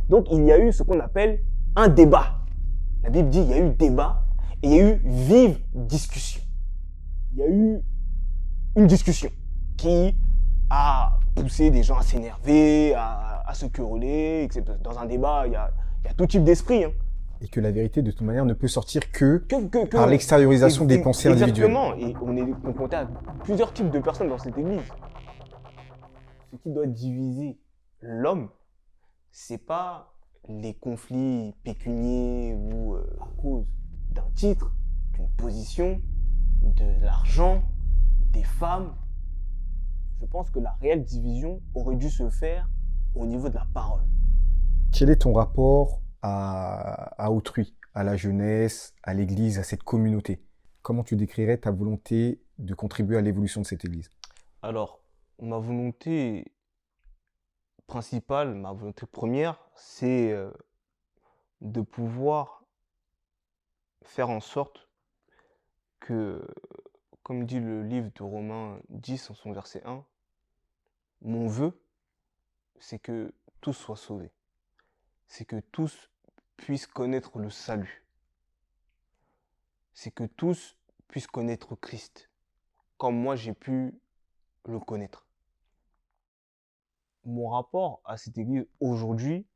Donc, il y a eu ce qu'on appelle un débat. La Bible dit qu'il y a eu débat et il y a eu vive discussion. Il y a eu une discussion qui a poussé des gens à s'énerver, à se quereller, etc. Dans un débat, il y a tout type d'esprit. Hein. Et que la vérité, de toute manière, ne peut sortir que Que par l'extériorisation des pensées individuelles. Exactement. Et on est confronté à plusieurs types de personnes dans cette église. Ce qui doit diviser l'homme, c'est pas les conflits pécuniaires ou à cause d'un titre, d'une position, de l'argent, des femmes. Je pense que la réelle division aurait dû se faire au niveau de la parole. Quel est ton rapport à autrui, à la jeunesse, à l'église, à cette communauté? Comment tu décrirais ta volonté de contribuer à l'évolution de cette église? Alors, ma volonté principale, ma volonté première, c'est de pouvoir faire en sorte que, comme dit le livre de Romains 10 en son verset 1, mon vœu, c'est que tous soient sauvés. C'est que tous puissent connaître le salut. C'est que tous puissent connaître Christ, comme moi j'ai pu le connaître. Mon rapport à cette église aujourd'hui,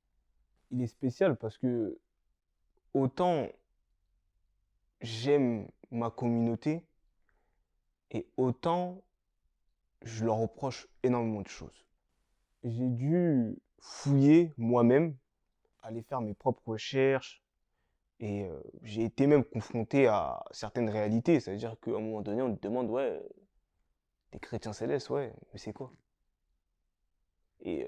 il est spécial parce que autant j'aime ma communauté et autant je leur reproche énormément de choses. J'ai dû fouiller moi-même, aller faire mes propres recherches et j'ai été même confronté à certaines réalités. C'est-à-dire qu'à un moment donné, on te demande, ouais, t'es chrétien céleste, ouais, mais c'est quoi? Et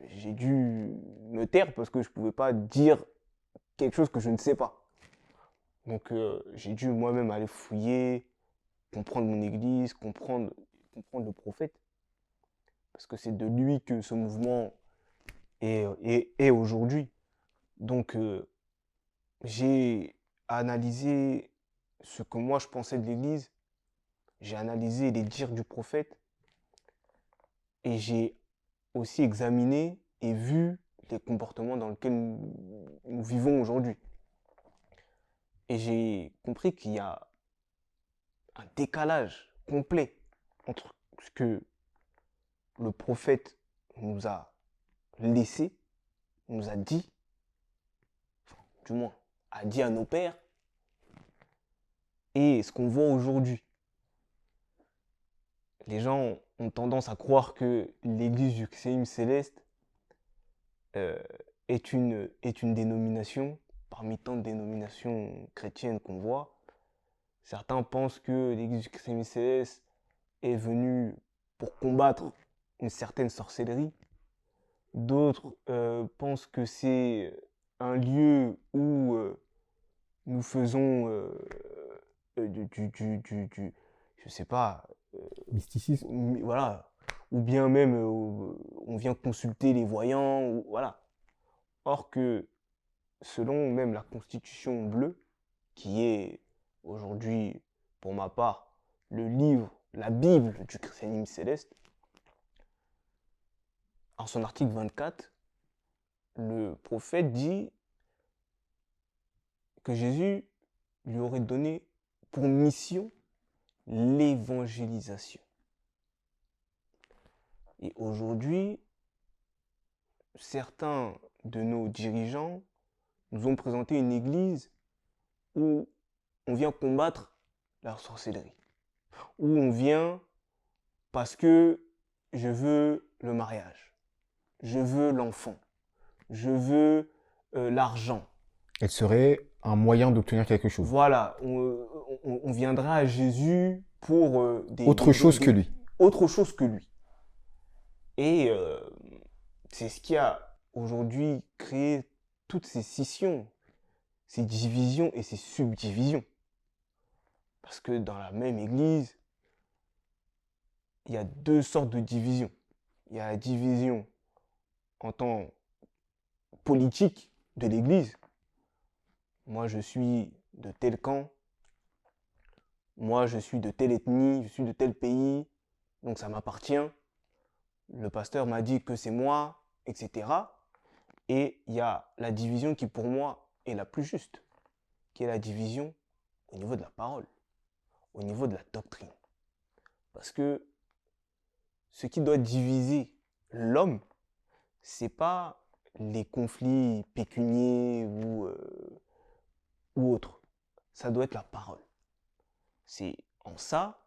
j'ai dû me taire parce que je pouvais pas dire quelque chose que je ne sais pas. Donc j'ai dû moi-même aller fouiller, comprendre mon église, comprendre le prophète. Parce que c'est de lui que ce mouvement est aujourd'hui. Donc j'ai analysé ce que moi je pensais de l'église, j'ai analysé les dires du prophète et j'ai aussi examiné et vu les comportements dans lesquels nous vivons aujourd'hui. Et j'ai compris qu'il y a un décalage complet entre ce que le prophète nous a laissé, nous a dit, du moins a dit à nos pères, et ce qu'on voit aujourd'hui. Les gens ont tendance à croire que l'église du Christ céleste euh, est une dénomination parmi tant de dénominations chrétiennes qu'on voit. Certains pensent que l'église du Christ céleste est venue pour combattre une certaine sorcellerie. D'autres pensent que c'est un lieu où nous faisons je sais pas, Mysticisme. voilà, ou bien même on vient consulter les voyants, ou, voilà. Or que selon même la Constitution bleue, qui est aujourd'hui, pour ma part, le livre, la Bible du christianisme céleste, en son article 24, le prophète dit que Jésus lui aurait donné pour mission l'évangélisation. Et aujourd'hui, certains de nos dirigeants nous ont présenté une église où on vient combattre la sorcellerie, où on vient parce que je veux le mariage, je veux l'enfant, je veux l'argent. Elle serait un moyen d'obtenir quelque chose. Voilà, on viendra à Jésus pour Autre chose que lui. autre chose que lui. Et c'est ce qui a aujourd'hui créé toutes ces scissions, ces divisions et ces subdivisions. Parce que dans la même église, il y a deux sortes de divisions. Il y a la division en tant politique de l'église. Moi, je suis de tel camp. Moi, je suis de telle ethnie, je suis de tel pays. Donc ça m'appartient. Le pasteur m'a dit que c'est moi, etc. Et il y a la division qui, pour moi, est la plus juste, qui est la division au niveau de la parole, au niveau de la doctrine. Parce que ce qui doit diviser l'homme, c'est pas les conflits pécuniaires ou autres. Ça doit être la parole. C'est en ça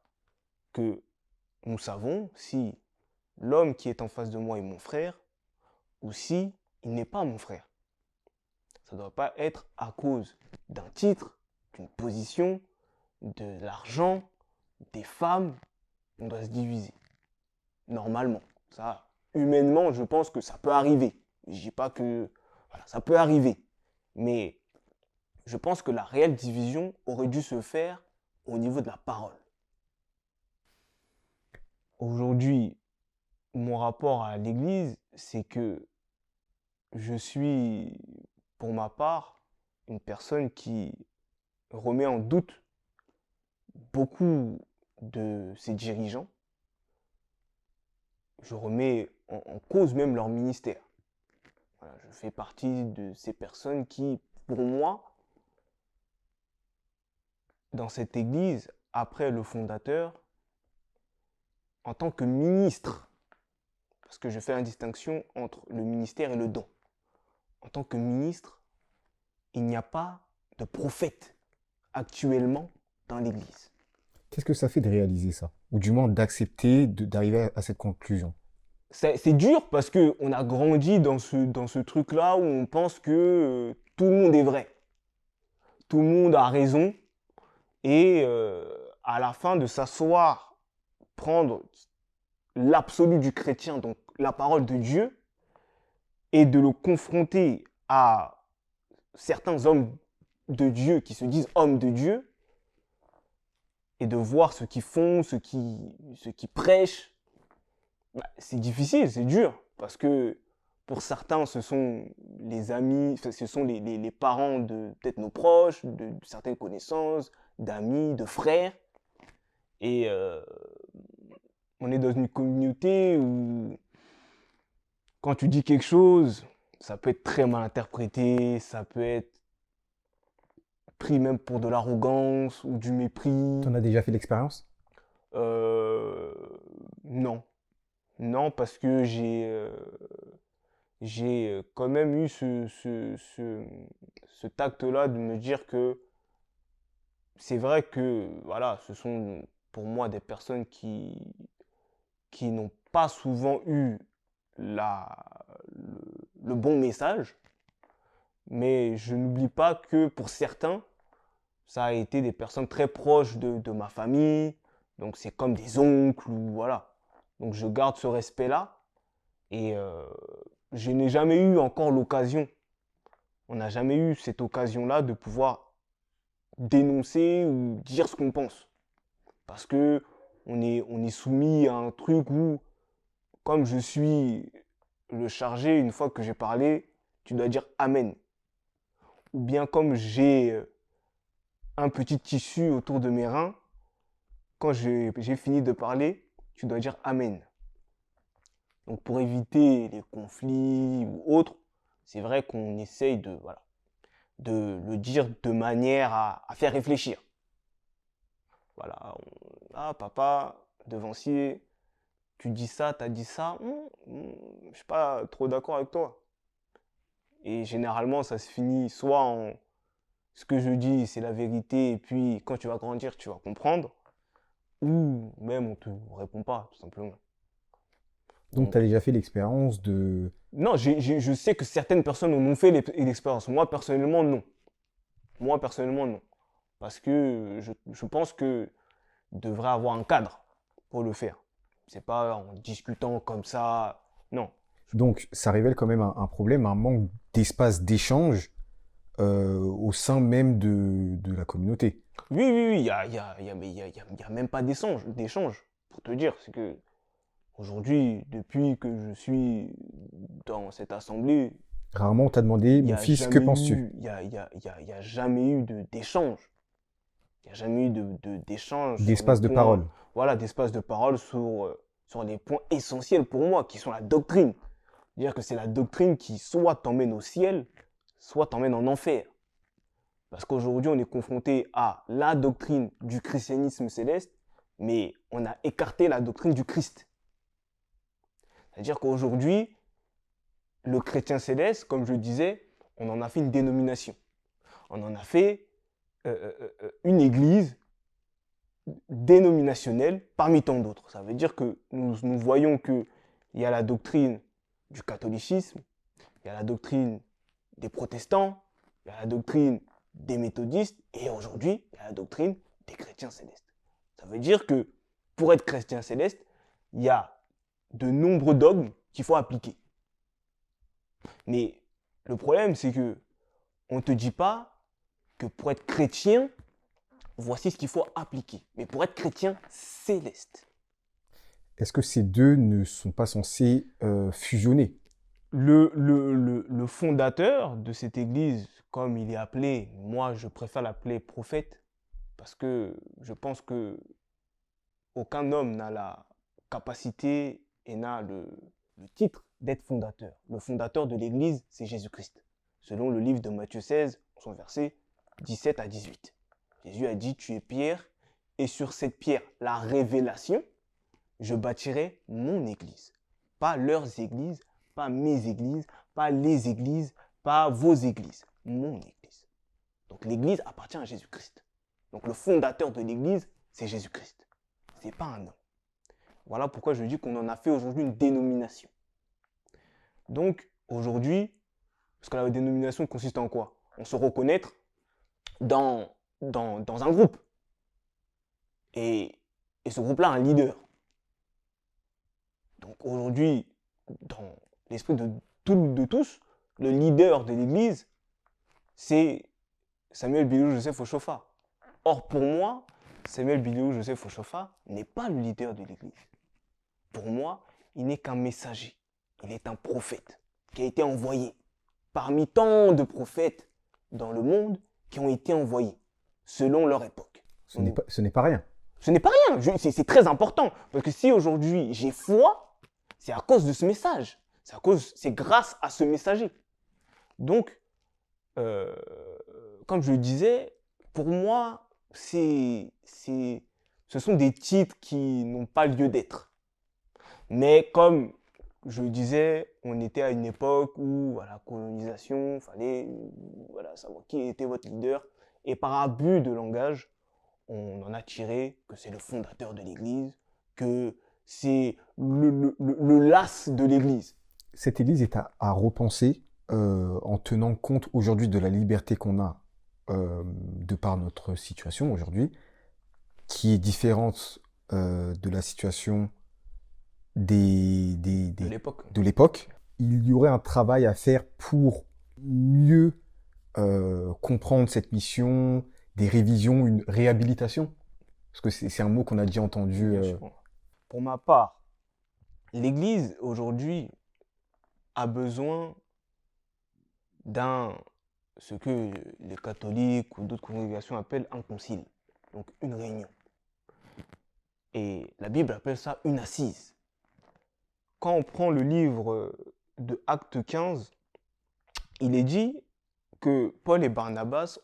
que nous savons si l'homme qui est en face de moi est mon frère ou si il n'est pas mon frère. Ça ne doit pas être à cause d'un titre, d'une position, de l'argent, des femmes. On doit se diviser. Normalement. Ça, humainement, je pense que ça peut arriver. Je dis pas que... Voilà, ça peut arriver. Mais je pense que la réelle division aurait dû se faire au niveau de la parole. Aujourd'hui, mon rapport à l'Église, c'est que je suis, pour ma part, une personne qui remet en doute beaucoup de ses dirigeants. Je remets en cause même leur ministère. Voilà, je fais partie de ces personnes qui, pour moi, dans cette Église, après le fondateur, en tant que ministre, parce que je fais la distinction entre le ministère et le don. En tant que ministre, il n'y a pas de prophète actuellement dans l'Église. Qu'est-ce que ça fait de réaliser ça? Ou du moins d'accepter d'arriver à cette conclusion? C'est dur parce qu'on a grandi dans ce truc-là où on pense que tout le monde est vrai. Tout le monde a raison. Et à la fin de s'asseoir, prendre l'absolu du chrétien, donc la parole de Dieu, et de le confronter à certains hommes de Dieu qui se disent hommes de Dieu, et de voir ce qu'ils font, ce qu'ils prêchent, bah, c'est difficile, c'est dur. Parce que pour certains, ce sont les amis, ce sont les parents de peut-être nos proches, de certaines connaissances, d'amis, de frères. Et on est dans une communauté où quand tu dis quelque chose, ça peut être très mal interprété, ça peut être pris même pour de l'arrogance ou du mépris. T'en as déjà fait l'expérience? Euh, non. Non, parce que j'ai quand même eu ce tact-là de me dire que c'est vrai que voilà, ce sont pour moi des personnes qui n'ont pas souvent eu la, le bon message, mais je n'oublie pas que pour certains, ça a été des personnes très proches de ma famille, donc c'est comme des oncles ou voilà. Donc je garde ce respect-là et je n'ai jamais eu encore l'occasion, on n'a jamais eu cette occasion-là de pouvoir dénoncer ou dire ce qu'on pense. Parce que on est soumis à un truc où, comme je suis le chargé, une fois que j'ai parlé, tu dois dire Amen. Ou bien comme j'ai un petit tissu autour de mes reins, quand j'ai fini de parler, tu dois dire Amen. Donc pour éviter les conflits ou autres, c'est vrai qu'on essaye voilà, de le dire de manière à faire réfléchir. Voilà, ah papa, devancier, tu dis ça, t'as dit ça, je suis pas trop d'accord avec toi. Et généralement, ça se finit soit en ce que je dis, c'est la vérité, et puis quand tu vas grandir, tu vas comprendre, ou même on te répond pas, tout simplement. Donc, tu as Donc, déjà fait l'expérience de... non, je sais que certaines personnes en ont fait l'expérience. Moi, personnellement, non. Moi, personnellement, non. Parce que je pense que devrait avoir un cadre pour le faire. C'est pas en discutant comme ça. Non. Donc, ça révèle quand même un problème, un manque d'espace d'échange au sein même de la communauté. Oui, oui, oui, il y a même pas d'échange, pour te dire. C'est que aujourd'hui, depuis que je suis dans cette assemblée, Rarement on t'a demandé, il n'y mon a fils, que jamais penses-tu? eu, il y a jamais eu d'échange. Il n'y a jamais eu d'échange sur les D'espace de points, parole. voilà, d'espace de parole sur les points essentiels pour moi, qui sont la doctrine. C'est-à-dire que c'est la doctrine qui soit t'emmène au ciel, soit t'emmène en enfer. Parce qu'aujourd'hui, on est confronté à la doctrine du christianisme céleste, mais on a écarté la doctrine du Christ. C'est-à-dire qu'aujourd'hui, le chrétien céleste, comme je le disais, on en a fait une dénomination. On en a fait une église dénominationnelle parmi tant d'autres. Ça veut dire que nous voyons qu'il y a la doctrine du catholicisme, il y a la doctrine des protestants, il y a la doctrine des méthodistes, et aujourd'hui, il y a la doctrine des chrétiens célestes. Ça veut dire que pour être chrétien céleste, il y a de nombreux dogmes qu'il faut appliquer. Mais le problème, c'est que on ne te dit pas que pour être chrétien, voici ce qu'il faut appliquer. Mais pour être chrétien céleste. Est-ce que ces deux ne sont pas censés fusionner? Le fondateur de cette église, comme il est appelé, moi je préfère l'appeler prophète, parce que je pense que aucun homme n'a la capacité et n'a le titre d'être fondateur. Le fondateur de l'église, c'est Jésus-Christ. Selon le livre de Matthieu 16, son verset 17 à 18. Jésus a dit, tu es pierre, et sur cette pierre, la révélation, je bâtirai mon église. Pas leurs églises, pas mes églises, pas les églises, pas vos églises. Mon église. Donc l'église appartient à Jésus-Christ. Donc le fondateur de l'église, c'est Jésus-Christ. C'est pas un homme. Voilà pourquoi je dis qu'on en a fait aujourd'hui une dénomination. Donc aujourd'hui, parce que la dénomination consiste en quoi? On se reconnaître dans un groupe. Et ce groupe-là a un leader. Donc aujourd'hui, dans l'esprit de tous, le leader de l'église, c'est Samuel Bilou Joseph Oshofa. Or, pour moi, Samuel Bilou Joseph Oshofa n'est pas le leader de l'église. Pour moi, il n'est qu'un messager. Il est un prophète qui a été envoyé parmi tant de prophètes dans le monde qui ont été envoyés selon leur époque. Ce n'est pas rien. Ce n'est pas rien. C'est très important. Parce que si aujourd'hui j'ai foi, c'est à cause de ce message. C'est grâce à ce messager. Donc, comme je le disais, pour moi, ce sont des titres qui n'ont pas lieu d'être. Mais comme je le disais, on était à une époque où, la colonisation, il fallait savoir qui était votre leader. Et par abus de langage, on en a tiré que c'est le fondateur de l'Église, que c'est le las de l'Église. Cette Église est à repenser en tenant compte aujourd'hui de la liberté qu'on a de par notre situation aujourd'hui, qui est différente de la situation de l'époque. Il y aurait un travail à faire pour mieux comprendre cette mission, des révisions, une réhabilitation. Parce que c'est un mot qu'on a déjà entendu. Pour ma part, l'Église aujourd'hui a besoin ce que les catholiques ou d'autres congrégations appellent un concile, donc une réunion. Et la Bible appelle ça une assise. Quand on prend le livre de Actes 15, il est dit que Paul et Barnabas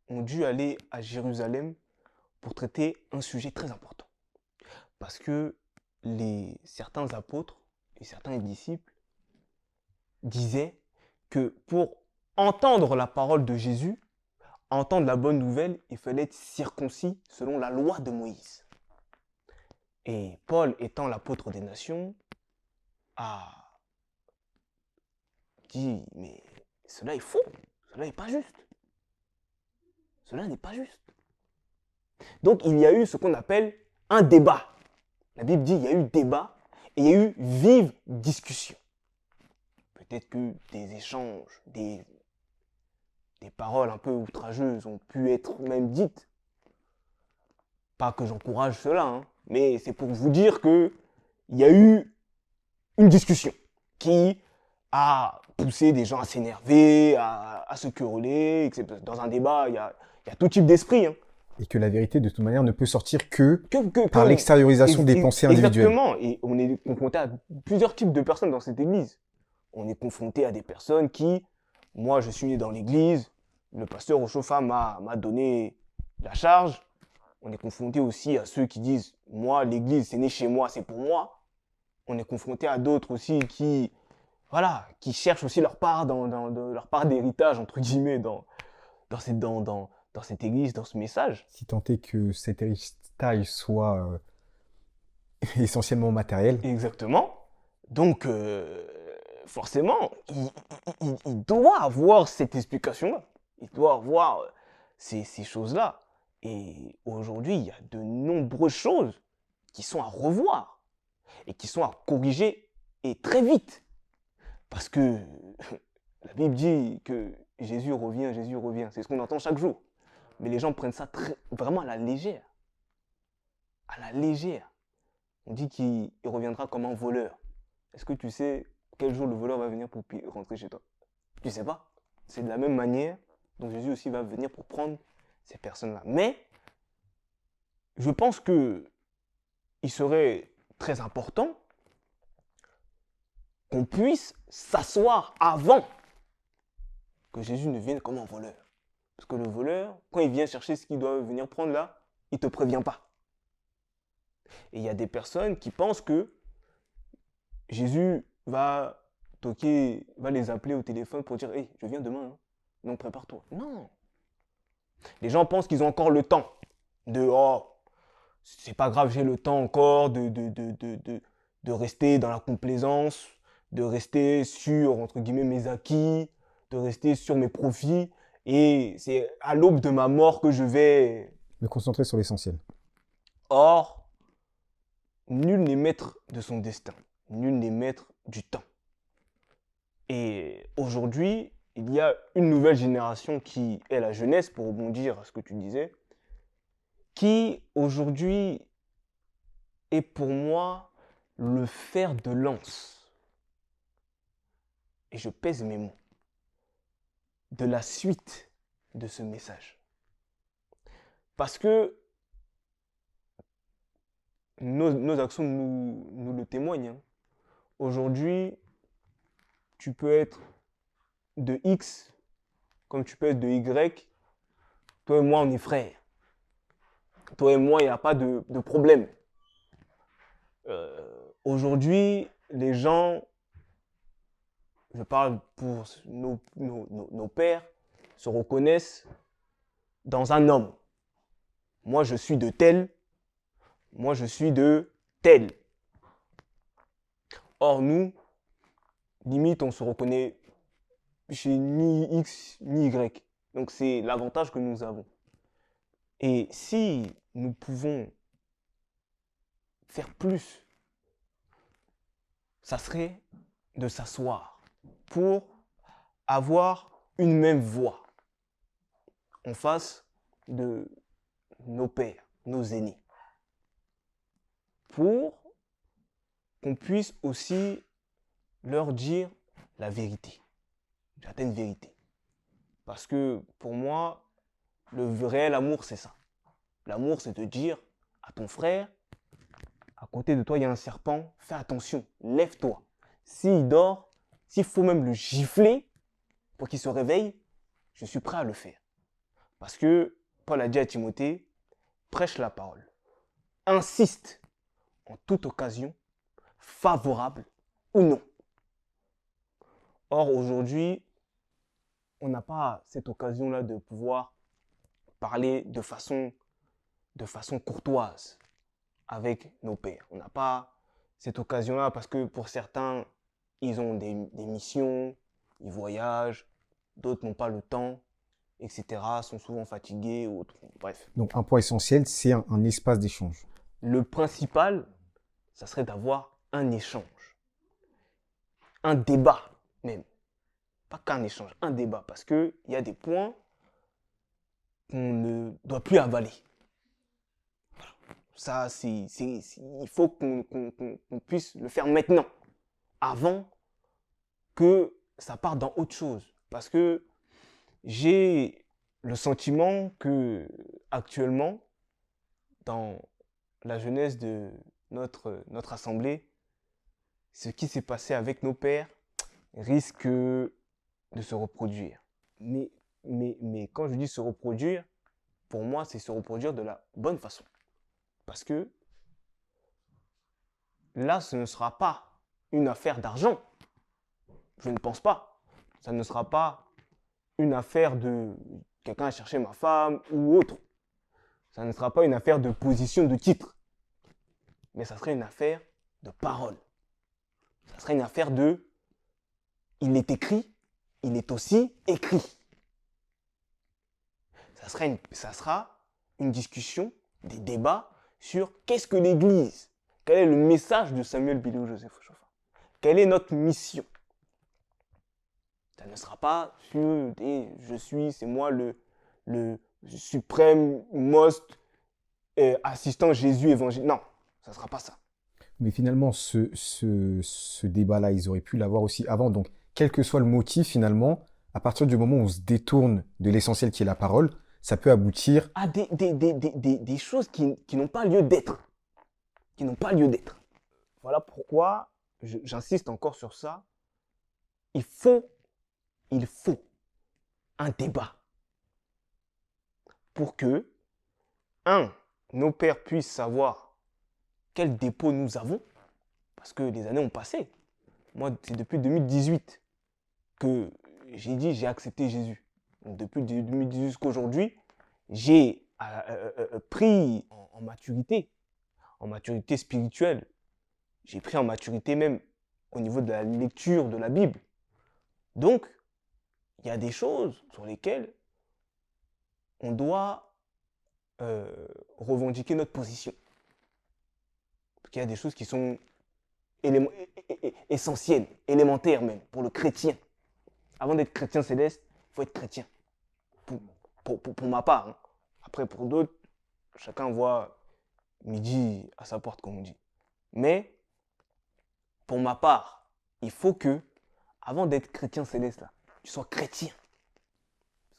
ont dû aller à Jérusalem pour traiter un sujet très important. Parce que certains apôtres et certains disciples disaient que pour entendre la parole de Jésus, entendre la bonne nouvelle, il fallait être circoncis selon la loi de Moïse. Et Paul, étant l'apôtre des nations, a dit, mais cela est faux, cela n'est pas juste. Cela n'est pas juste. Donc il y a eu ce qu'on appelle un débat. La Bible dit qu'il y a eu débat et il y a eu vive discussion. Peut-être que des échanges, des paroles un peu outrageuses ont pu être même dites. Pas que j'encourage cela, mais c'est pour vous dire qu'il y a eu une discussion qui a poussé des gens à s'énerver, à se quereller, etc. Dans un débat, il y a tout type d'esprit. Et que la vérité, de toute manière, ne peut sortir que par l'extériorisation des pensées individuelles. Exactement. Et on est confronté à plusieurs types de personnes dans cette église. On est confronté à des personnes qui, moi je suis né dans l'église, le pasteur Ochofa m'a donné la charge. On est confronté aussi à ceux qui disent, moi l'église c'est né chez moi, c'est pour moi. On est confronté à d'autres aussi qui, voilà, qui cherchent aussi leur part, leur part d'héritage, entre guillemets, dans cette église, dans ce message. Si tant est que cet héritage soit essentiellement matériel. Exactement. Donc, forcément, il doit avoir cette explication-là. Il doit avoir ces choses-là. Et aujourd'hui, il y a de nombreuses choses qui sont à revoir et qui sont à corriger et très vite. Parce que la Bible dit que Jésus revient, Jésus revient. C'est ce qu'on entend chaque jour. Mais les gens prennent ça vraiment à la légère. À la légère. On dit qu'il reviendra comme un voleur. Est-ce que tu sais quel jour le voleur va venir pour rentrer chez toi? Tu ne sais pas. C'est de la même manière dont Jésus aussi va venir pour prendre ces personnes-là. Mais je pense qu'il serait très important qu'on puisse s'asseoir avant que Jésus ne vienne comme un voleur. Parce que le voleur, quand il vient chercher ce qu'il doit venir prendre là, il ne te prévient pas. Et il y a des personnes qui pensent que Jésus va toquer, va les appeler au téléphone pour dire « Hey, je viens demain, hein. Donc prépare-toi. » Non. Les gens pensent qu'ils ont encore le temps de « Oh, c'est pas grave, j'ai le temps encore de rester dans la complaisance, de rester sur, entre guillemets, mes acquis, de rester sur mes profits. Et c'est à l'aube de ma mort que je vais... » Me concentrer sur l'essentiel. Or, nul n'est maître de son destin. Nul n'est maître du temps. Et aujourd'hui, il y a une nouvelle génération qui est la jeunesse, pour rebondir à ce que tu disais, qui aujourd'hui est pour moi le fer de lance. Et je pèse mes mots. De la suite de ce message. Parce que nos actions nous le témoignent. Hein. Aujourd'hui, tu peux être de X comme tu peux être de Y. Toi et moi, on est frères. Toi et moi, il n'y a pas de problème. Aujourd'hui, les gens, je parle pour nos pères, se reconnaissent dans un homme. Moi, je suis de tel. Moi, je suis de tel. Or, nous, limite, on se reconnaît chez ni X ni Y. Donc, c'est l'avantage que nous avons. Et si nous pouvons faire plus, ça serait de s'asseoir pour avoir une même voix en face de nos pères, nos aînés. Pour qu'on puisse aussi leur dire la vérité, certaines vérités. Parce que pour moi, le réel amour, c'est ça. L'amour, c'est de dire à ton frère, à côté de toi, il y a un serpent, fais attention, lève-toi. S'il dort, s'il faut même le gifler pour qu'il se réveille, je suis prêt à le faire. Parce que Paul a dit à Timothée, prêche la parole. Insiste en toute occasion, favorable ou non. Or, aujourd'hui, on n'a pas cette occasion-là de pouvoir parler de façon courtoise avec nos pères. On n'a pas cette occasion-là parce que pour certains, ils ont des missions, ils voyagent, d'autres n'ont pas le temps, etc., sont souvent fatigués ou autres. Bref. Donc un point essentiel, c'est un espace d'échange. Le principal, ça serait d'avoir un échange, un débat même. Pas qu'un échange, un débat, parce qu'il y a des points qu'on ne doit plus avaler. Voilà. Ça, il faut qu'on puisse le faire maintenant, avant que ça parte dans autre chose. Parce que j'ai le sentiment que actuellement, dans la jeunesse de notre assemblée, ce qui s'est passé avec nos pères, risque de se reproduire. Mais quand je dis se reproduire, pour moi, c'est se reproduire de la bonne façon. Parce que là, ce ne sera pas une affaire d'argent. Je ne pense pas. Ça ne sera pas une affaire de quelqu'un a cherché ma femme ou autre. Ça ne sera pas une affaire de position, de titre. Mais ça serait une affaire de parole. Ça serait une affaire de il est écrit, il est aussi écrit. Ça sera une discussion, des débats sur qu'est-ce que l'Église, quel est le message de Samuel Bilou Joseph Ochofa, quelle est notre mission. Ça ne sera pas sur c'est moi le suprême most assistant Jésus évangile. Non, ça ne sera pas ça. Mais finalement, ce débat-là, ils auraient pu l'avoir aussi avant. Donc, quel que soit le motif, finalement, à partir du moment où on se détourne de l'essentiel qui est la parole, ça peut aboutir à des choses qui n'ont pas lieu d'être. Qui n'ont pas lieu d'être. Voilà pourquoi j'insiste encore sur ça. Il faut un débat pour que, nos pères puissent savoir quel dépôt nous avons, parce que les années ont passé. Moi, c'est depuis 2018 que j'ai accepté Jésus. Donc, depuis 2018 jusqu'à aujourd'hui, j'ai pris en maturité spirituelle. J'ai pris en maturité même au niveau de la lecture de la Bible. Donc, il y a des choses sur lesquelles on doit revendiquer notre position. Parce qu'il y a des choses qui sont essentielles, élémentaires même, pour le chrétien. Avant d'être chrétien céleste, il faut être chrétien. Pour ma part. Hein. Après, pour d'autres, chacun voit midi à sa porte, comme on dit. Mais, pour ma part, il faut que, avant d'être chrétien céleste, là, tu sois chrétien.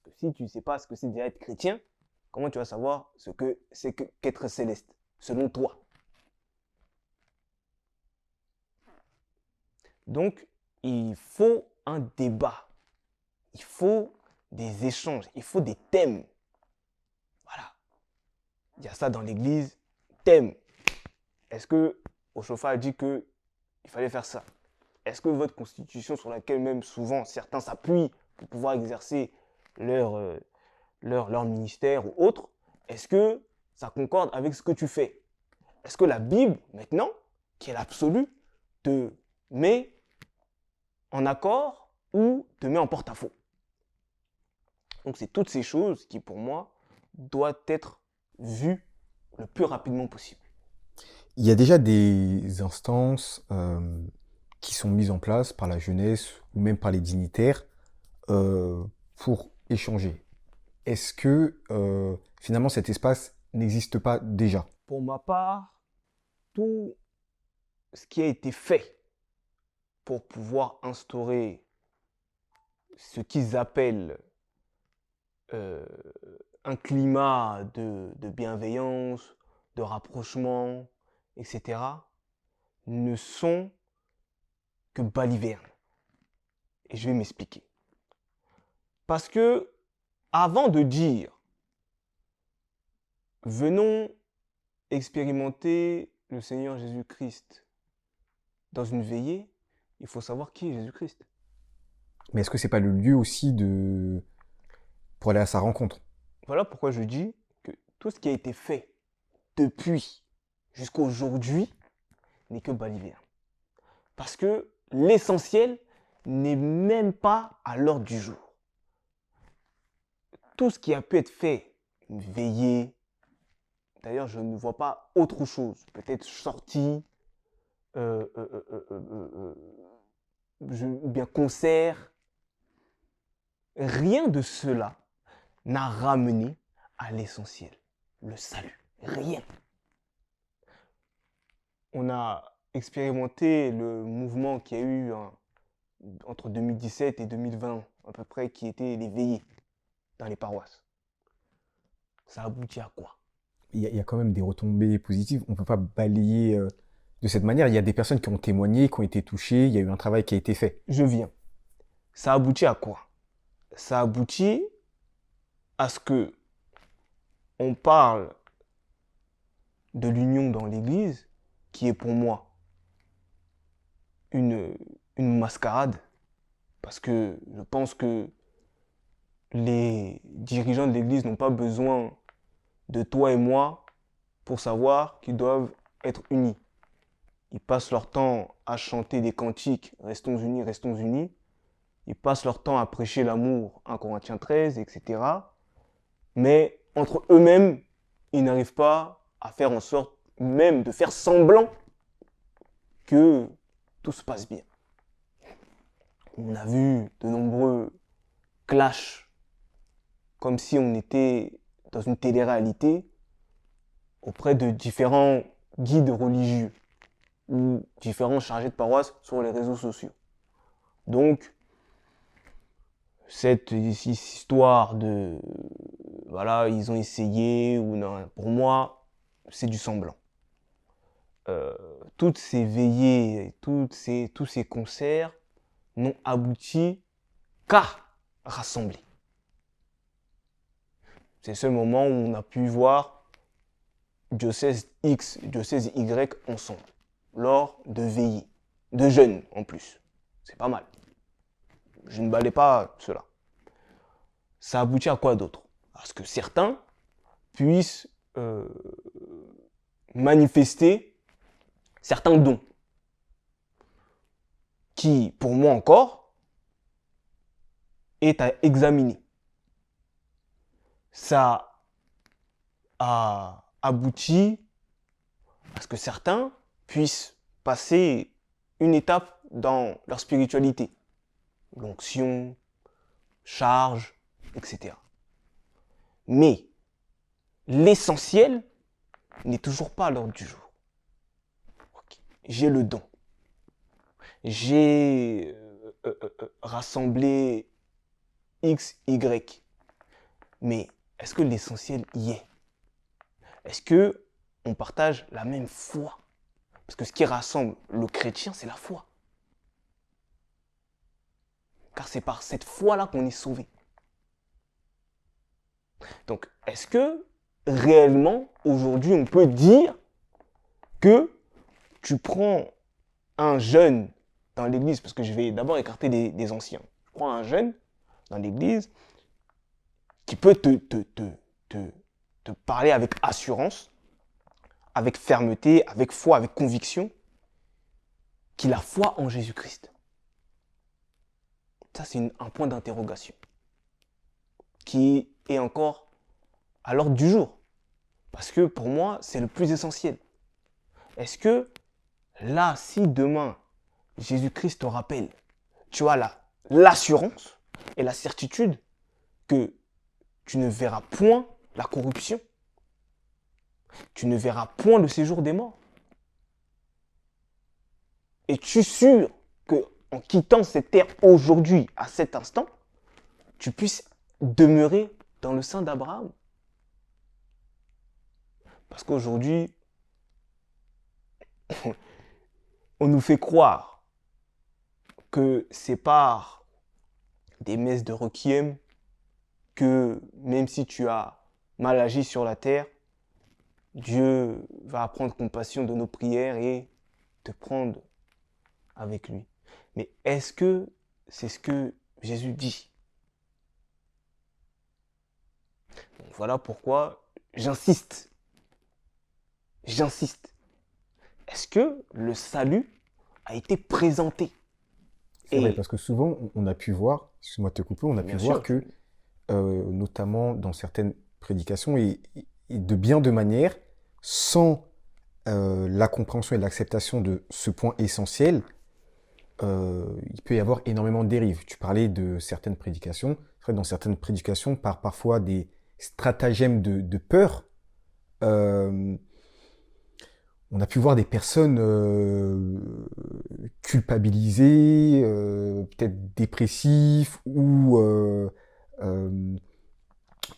Parce que si tu ne sais pas ce que c'est déjà être chrétien, comment tu vas savoir ce que c'est qu'être céleste, selon toi? Donc, il faut un débat. Il faut des échanges. Il faut des thèmes. Voilà. Il y a ça dans l'église. Thème. Est-ce que Ochofa a dit qu'il fallait faire ça? Est-ce que votre constitution, sur laquelle même souvent certains s'appuient pour pouvoir exercer leur ministère ou autre, est-ce que ça concorde avec ce que tu fais? Est-ce que la Bible, maintenant, qui est l'absolu, te met en accord ou te met en porte-à-faux? Donc c'est toutes ces choses qui, pour moi, doivent être vues le plus rapidement possible. Il y a déjà des instances qui sont mises en place par la jeunesse ou même par les dignitaires pour échanger. Est-ce que finalement cet espace n'existe pas déjà? Pour ma part, tout ce qui a été fait pour pouvoir instaurer ce qu'ils appellent un climat de bienveillance, de rapprochement, etc., ne sont que balivernes. Et je vais m'expliquer. Parce que, avant de dire, venons expérimenter le Seigneur Jésus-Christ dans une veillée, il faut savoir qui est Jésus-Christ. Mais est-ce que c'est pas le lieu aussi pour aller à sa rencontre? Voilà pourquoi je dis que tout ce qui a été fait depuis jusqu'à aujourd'hui n'est que baliverne. Parce que l'essentiel n'est même pas à l'ordre du jour. Tout ce qui a pu être fait, une veillée, d'ailleurs je ne vois pas autre chose, peut-être sortie, ou bien concert, rien de cela n'a ramené à l'essentiel, le salut. Rien. On a expérimenté le mouvement qu'il y a eu entre 2017 et 2020, à peu près, qui était les veillées dans les paroisses. Ça aboutit à quoi? Il y a quand même des retombées positives. On ne peut pas balayer de cette manière. Il y a des personnes qui ont témoigné, qui ont été touchées. Il y a eu un travail qui a été fait. Je viens. ça aboutit à quoi? Ça aboutit à ce que on parle de l'union dans l'Église, qui est pour moi une, une mascarade, parce que je pense que les dirigeants de l'Église n'ont pas besoin de toi et moi pour savoir qu'ils doivent être unis. Ils passent leur temps à chanter des cantiques, restons unis, restons unis. Ils passent leur temps à prêcher l'amour, 1 Corinthiens 13, etc. Mais entre eux-mêmes, ils n'arrivent pas à faire en sorte même de faire semblant que tout se passe bien. On a vu de nombreux clashs, comme si on était dans une télé-réalité auprès de différents guides religieux ou différents chargés de paroisse sur les réseaux sociaux. Donc, cette histoire de voilà, ils ont essayé ou non, pour moi, c'est du semblant. Toutes ces veillées, tous ces concerts n'ont abouti qu'à rassembler. C'est le seul moment où on a pu voir diocèse X, diocèse Y ensemble, lors de veillées, de jeûnes en plus. C'est pas mal. Je ne balais pas cela. Ça aboutit à quoi d'autre? À ce que certains puissent manifester certains dons qui, pour moi encore, est à examiner. Ça a abouti à ce que certains puissent passer une étape dans leur spiritualité. L'onction, charge, etc. Mais l'essentiel n'est toujours pas à l'ordre du jour. Okay. J'ai le don. J'ai rassemblé X, Y. Mais est-ce que l'essentiel y est? Est-ce que on partage la même foi? Parce que ce qui rassemble le chrétien, c'est la foi. Car c'est par cette foi-là qu'on est sauvé. Donc, est-ce que réellement, aujourd'hui, on peut dire que tu prends un jeune dans l'église, parce que je vais d'abord écarter des anciens. Je prends un jeune dans l'église qui peut te parler avec assurance, avec fermeté, avec foi, avec conviction, qu'il a foi en Jésus-Christ. Ça, c'est un point d'interrogation qui est encore à l'ordre du jour. Parce que pour moi, c'est le plus essentiel. Est-ce que là, si demain, Jésus-Christ te rappelle, tu as l'assurance et la certitude que tu ne verras point la corruption, tu ne verras point le séjour des morts. Es-tu sûr que en quittant cette terre aujourd'hui, à cet instant, tu puisses demeurer dans le sein d'Abraham? Parce qu'aujourd'hui, on nous fait croire que c'est par des messes de requiem que même si tu as mal agi sur la terre, Dieu va prendre compassion de nos prières et te prendre avec lui. Mais est-ce que c'est ce que Jésus dit? Donc voilà pourquoi j'insiste. Est-ce que le salut a été présenté? C'est vrai, parce que souvent, on a pu voir, excuse-moi de te couper, on a pu voir que, notamment dans certaines prédications, et de bien de manière, sans la compréhension et l'acceptation de ce point essentiel, il peut y avoir énormément de dérives. Tu parlais de certaines prédications. C'est vrai, dans certaines prédications, par parfois des stratagèmes de peur, on a pu voir des personnes culpabilisées, peut-être dépressifs ou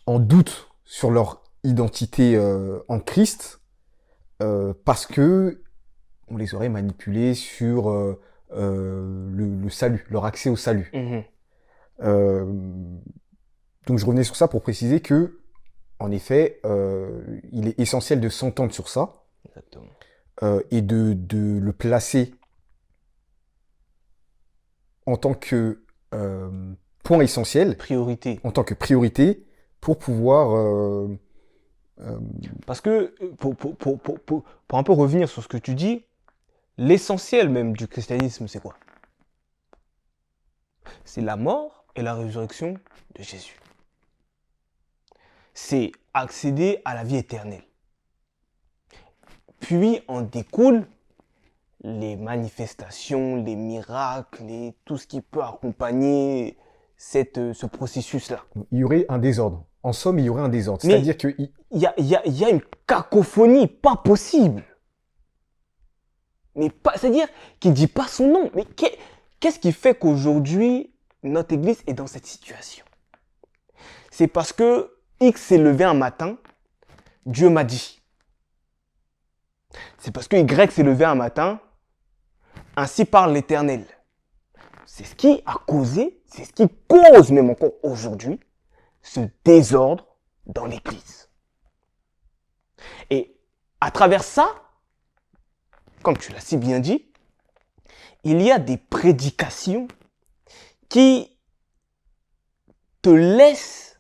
en doute sur leur identité en Christ, parce que on les aurait manipulés sur le salut, leur accès au salut. Mmh. Euh, donc je revenais sur ça pour préciser que, en effet, il est essentiel de s'entendre sur ça Exactement. et de le placer en tant que point essentiel, Priorité. en tant que priorité, pour pouvoir... euh, Parce que, pour un peu revenir sur ce que tu dis, l'essentiel même du christianisme, c'est quoi? C'est la mort et la résurrection de Jésus. C'est accéder à la vie éternelle. Puis en découlent les manifestations, les miracles, tout ce qui peut accompagner ce processus-là. il y aurait un désordre. En somme, il y aurait un désordre. Mais C'est-à-dire que... il y a une cacophonie pas possible. Mais pas, c'est-à-dire qu'il ne dit pas son nom. Mais qu'est-ce qui fait qu'aujourd'hui, notre Église est dans cette situation? C'est parce que X s'est levé un matin, Dieu m'a dit. C'est parce que Y s'est levé un matin, ainsi parle l'Éternel. C'est ce qui a causé, c'est ce qui cause même encore aujourd'hui, ce désordre dans l'Église. Et à travers ça, comme tu l'as si bien dit, il y a des prédications qui te laissent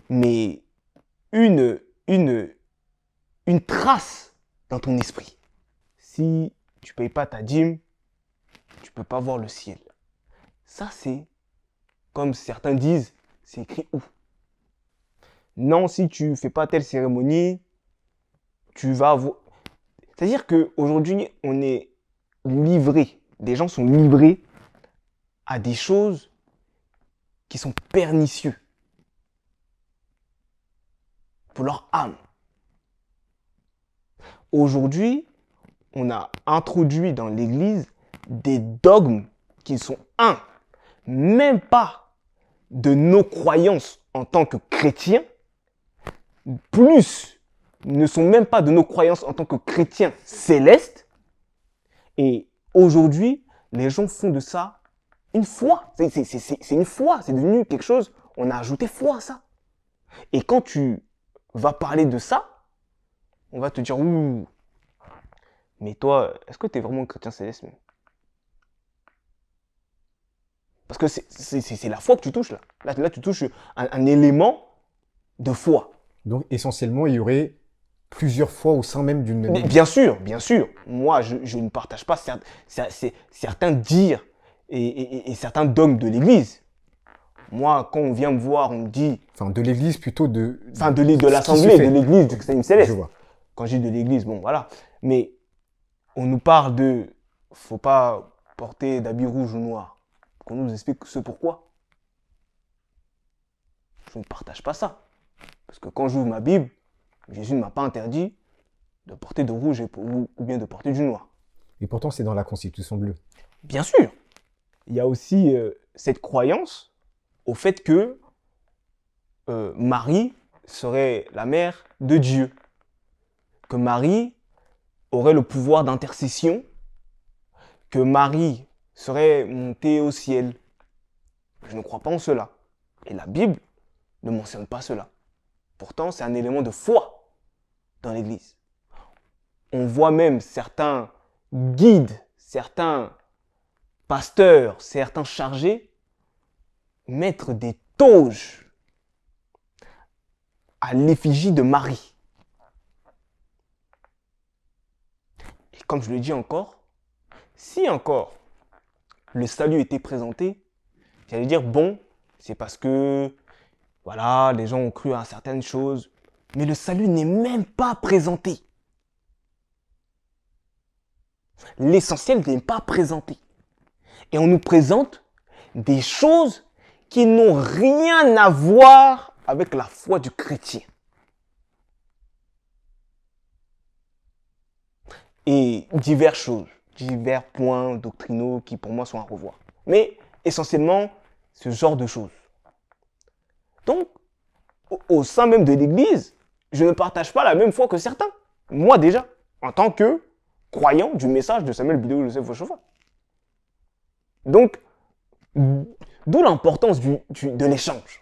mais une trace dans ton esprit. Si tu ne payes pas ta dîme, tu ne peux pas voir le ciel. Ça, c'est, comme certains disent, c'est écrit où? Non, si tu ne fais pas telle cérémonie, tu vas avoir... C'est-à-dire qu'aujourd'hui, on est livré, des gens sont livrés à des choses qui sont pernicieuses pour leur âme. Aujourd'hui, on a introduit dans l'Église des dogmes qui sont, même pas de nos croyances en tant que chrétiens, plus ne sont même pas de nos croyances en tant que chrétiens célestes. Et aujourd'hui, les gens font de ça une foi. C'est une foi, c'est devenu quelque chose, on a ajouté foi à ça. Et quand tu vas parler de ça, on va te dire, ouh, mais toi, est-ce que tu es vraiment un chrétien céleste même? Parce que c'est la foi que tu touches là. Là tu touches un élément de foi. Donc essentiellement, il y aurait plusieurs fois au sein même d'une même église. Bien sûr, bien sûr. Moi, je ne partage pas certains dires et certains dogmes de l'Église. Moi, quand on vient me voir, on me dit... Enfin, de l'église plutôt de... Enfin, de l'Assemblée, de l'Église du christianisme céleste. Je vois. Quand je dis de l'Église, bon, voilà. Mais on nous parle de... Faut pas porter d'habits rouges ou noirs. Qu'on nous explique ce pourquoi. Je ne partage pas ça. Parce que quand j'ouvre ma Bible, Jésus ne m'a pas interdit de porter de rouge ou bien de porter du noir. Et pourtant, c'est dans la Constitution bleue. Bien sûr. Il y a aussi cette croyance au fait que Marie serait la mère de Dieu. Que Marie aurait le pouvoir d'intercession. Que Marie serait montée au ciel. Je ne crois pas en cela. Et la Bible ne mentionne pas cela. Pourtant, c'est un élément de foi dans l'Église. On voit même certains guides, certains pasteurs, certains chargés mettre des toges à l'effigie de Marie. Et comme je le dis encore, si encore le salut était présenté, j'allais dire bon, c'est parce que voilà, les gens ont cru à certaines choses, mais le salut n'est même pas présenté. L'essentiel n'est pas présenté. Et on nous présente des choses qui n'ont rien à voir avec la foi du chrétien. Et diverses choses, divers points doctrinaux qui pour moi sont à revoir. Mais essentiellement, ce genre de choses. Donc, au sein même de l'Église, je ne partage pas la même foi que certains. Moi déjà, en tant que croyant du message de Samuel Bidou Joseph Vauchofa. Donc, D'où l'importance de l'échange.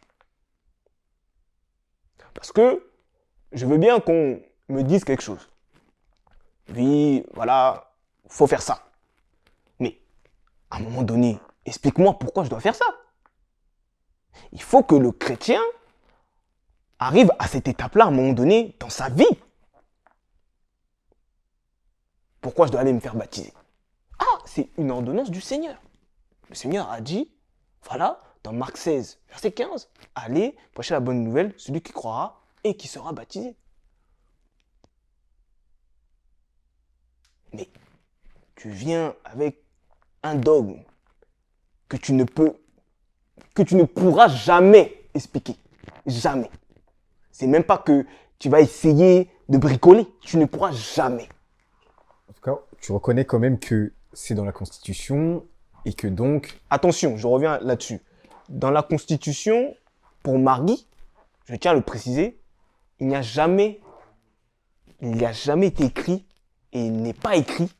Parce que je veux bien qu'on me dise quelque chose. Oui, voilà, faut faire ça. Mais à un moment donné, explique-moi pourquoi je dois faire ça. Il faut que le chrétien arrive à cette étape-là à un moment donné dans sa vie. Pourquoi je dois aller me faire baptiser? Ah, c'est une ordonnance du Seigneur. Le Seigneur a dit, voilà, dans Marc 16, verset 15, allez, prêchez la bonne nouvelle, celui qui croira et qui sera baptisé. Mais tu viens avec un dogme que tu ne pourras jamais expliquer. Jamais. C'est même pas que tu vas essayer de bricoler. Tu ne pourras jamais. En tout cas, tu reconnais quand même que c'est dans la Constitution et que donc... Attention, je reviens là-dessus. Dans la Constitution, pour Marie, je tiens à le préciser, il n'y a jamais été écrit et il n'est pas écrit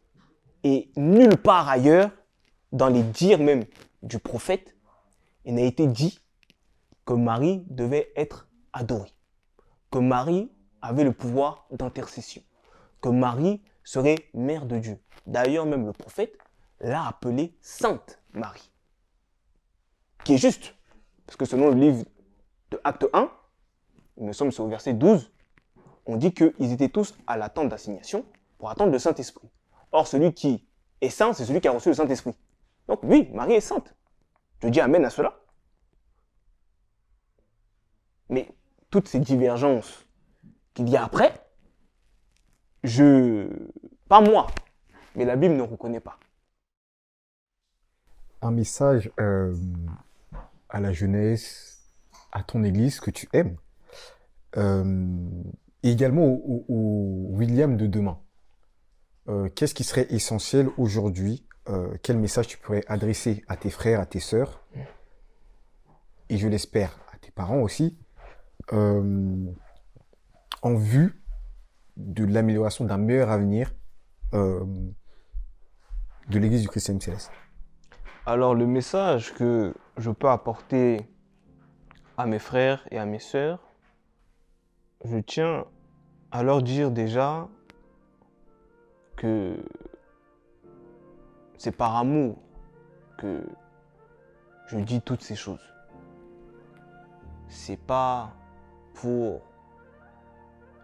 et nulle part ailleurs, dans les dires même du prophète, il n'a été dit que Marie devait être adorée, que Marie avait le pouvoir d'intercession, que Marie serait mère de Dieu. D'ailleurs, même le prophète l'a appelée Sainte Marie, qui est juste, parce que selon le livre de Acte 1, il me semble c'est au verset 12, on dit qu'ils étaient tous à l'attente d'assignation pour attendre le Saint-Esprit. Or, celui qui est saint, c'est celui qui a reçu le Saint-Esprit. Donc oui, Marie est sainte. Je dis amen à cela. Mais toutes ces divergences qu'il y a après, pas moi, mais la Bible ne reconnaît pas. Un message à la jeunesse, à ton église que tu aimes, et également au William de demain. Qu'est-ce qui serait essentiel aujourd'hui? Quel message tu pourrais adresser à tes frères, à tes sœurs, et je l'espère à tes parents aussi, en vue de l'amélioration d'un meilleur avenir de l'Église du Christianisme céleste? Alors le message que je peux apporter à mes frères et à mes sœurs, je tiens à leur dire déjà que c'est par amour que je dis toutes ces choses. C'est pas pour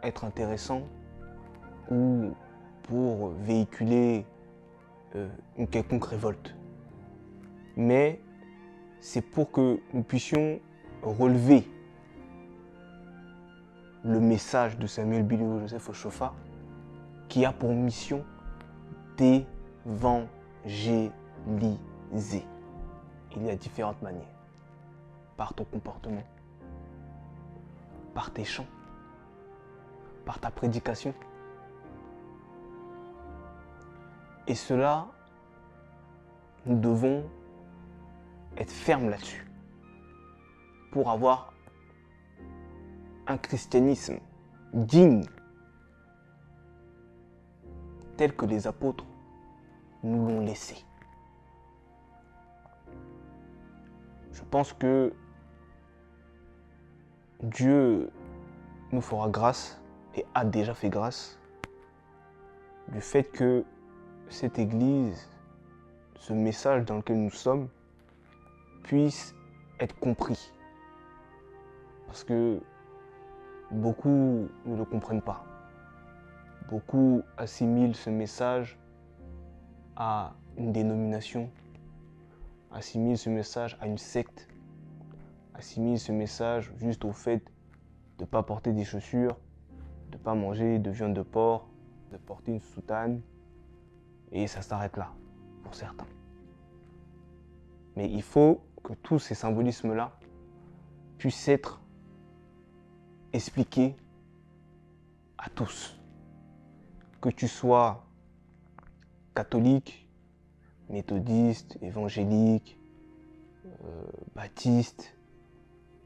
être intéressant ou pour véhiculer une quelconque révolte. Mais c'est pour que nous puissions relever le message de Samuel Bilio Joseph Oshofa qui a pour mission d'évangéliser. Il y a différentes manières. Par ton comportement, par tes chants, par ta prédication. Et cela, nous devons être fermes là-dessus pour avoir un christianisme digne tel que les apôtres nous l'ont laissé. Je pense que Dieu nous fera grâce et a déjà fait grâce du fait que cette Église, ce message dans lequel nous sommes, puisse être compris. Parce que beaucoup ne le comprennent pas. Beaucoup assimilent ce message à une dénomination, assimilent ce message à une secte, assimilent ce message juste au fait de ne pas porter des chaussures, de ne pas manger de viande de porc, de porter une soutane, et ça s'arrête là, pour certains. Mais il faut que tous ces symbolismes-là puissent être expliqués à tous. Que tu sois catholique, méthodiste, évangélique, baptiste,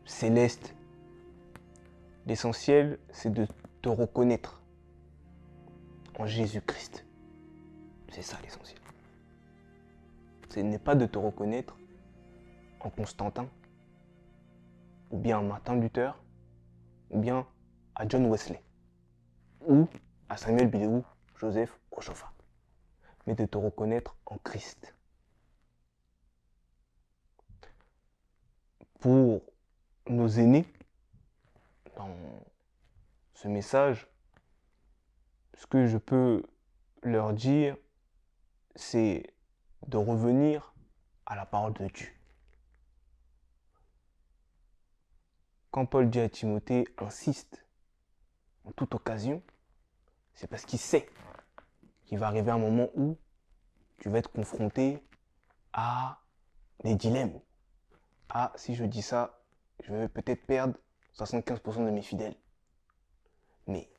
céleste, l'essentiel, c'est de te reconnaître en Jésus-Christ. C'est ça l'essentiel. Ce n'est pas de te reconnaître en Constantin, ou bien à Martin Luther, ou bien à John Wesley, ou à Samuel Bidou, Joseph Ochofa, mais de te reconnaître en Christ. Pour nos aînés, dans ce message, ce que je peux leur dire, c'est de revenir à la parole de Dieu. Quand Paul dit à Timothée, insiste en toute occasion, c'est parce qu'il sait qu'il va arriver un moment où tu vas être confronté à des dilemmes. Ah, si je dis ça, je vais peut-être perdre 75% de mes fidèles. Mais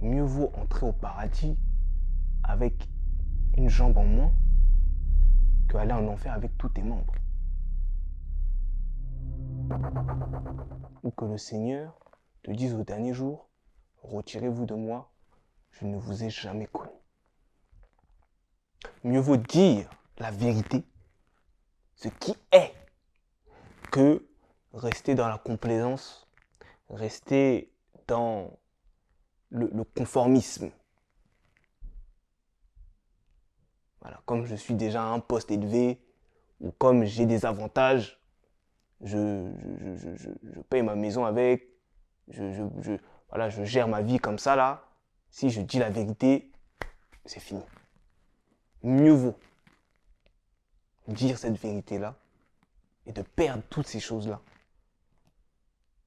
mieux vaut entrer au paradis avec une jambe en moins que aller en enfer avec tous tes membres. Ou que le Seigneur te dise au dernier jour, retirez-vous de moi, je ne vous ai jamais connu. Mieux vaut dire la vérité, ce qui est, que rester dans la complaisance, rester dans le conformisme. Voilà, comme je suis déjà à un poste élevé, ou comme j'ai des avantages, je paye ma maison avec, voilà, je gère ma vie comme ça là. Si je dis la vérité, c'est fini. Mieux vaut dire cette vérité-là et de perdre toutes ces choses-là.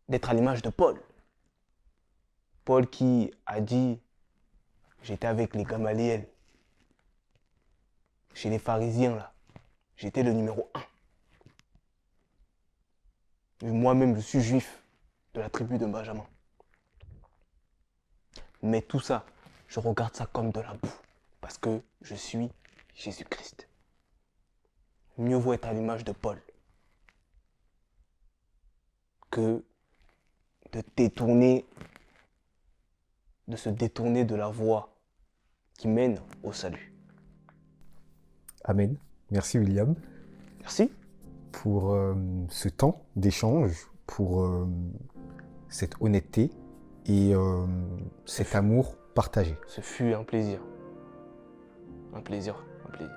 D'être à l'image de Paul. Paul qui a dit, j'étais avec les Gamaliel, chez les pharisiens là, j'étais le numéro 1. Moi-même, je suis juif de la tribu de Benjamin. Mais tout ça, je regarde ça comme de la boue, parce que je suis Jésus-Christ. Mieux vaut être à l'image de Paul que de se détourner de la voie qui mène au salut. Amen. Merci William Merci. pour ce temps d'échange, pour cette honnêteté et cet amour partagé. Ce fut un plaisir. Un plaisir, un plaisir.